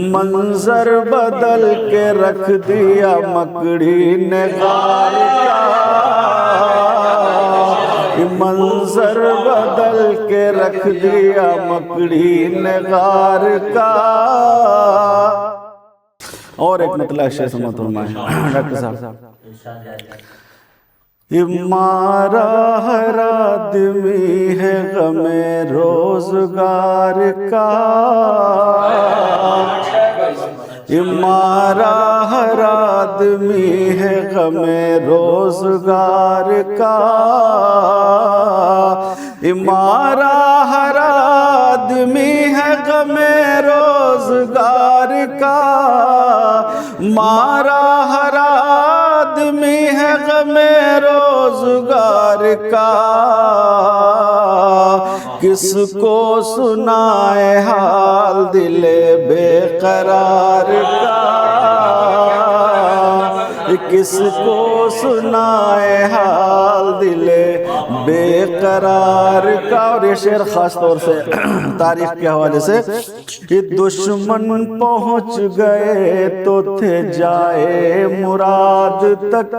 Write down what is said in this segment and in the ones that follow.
منظر بدل کے رکھ دیا مکڑی نے غار کا، منظر بدل کے رکھ دیا مکڑی نے غار کا۔ اور ایک مطلع شیخ سمت فرمائیں ڈاکٹر صاحب، ہمارا ہر آدمی ہے غم روزگار کا، ہمارا ہر آدمی ہے غم روزگار کا، ہمارا ہر آدمی ہے غم روزگار کا، ہمارا ہر آدمی ہے غم روزگار کا، کس کو سنائے حال دل بے قرار کا، کس کو سنائے حال دل بے قرار کا۔ اور یہ شعر خاص طور سے تاریخ کے حوالے سے، کہ دشمن پہنچ گئے تو تھے جائے مراد تک،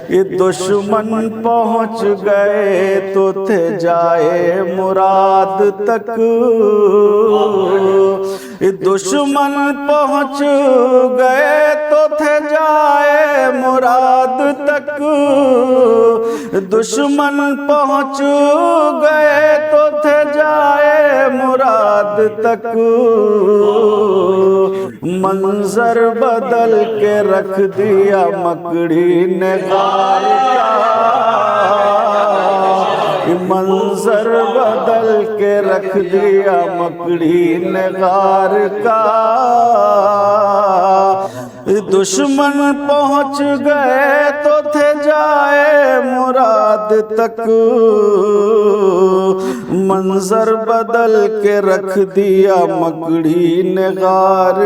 یہ دشمن پہنچ گئے تو تھے جائے مراد تک، دشمن پہنچ گئے تو تھے جائے مراد تک، دشمن پہنچ گئے تو تھے جائے مراد تک، منظر بدل کے رکھ دیا مکڑی نے غار کا، منظر بدل کے رکھ دیا مکڑی نے غار کا، دشمن پہنچ گئے تو تھے جائے مراد تک، منظر بدل کے رکھ دیا مکڑی نے غار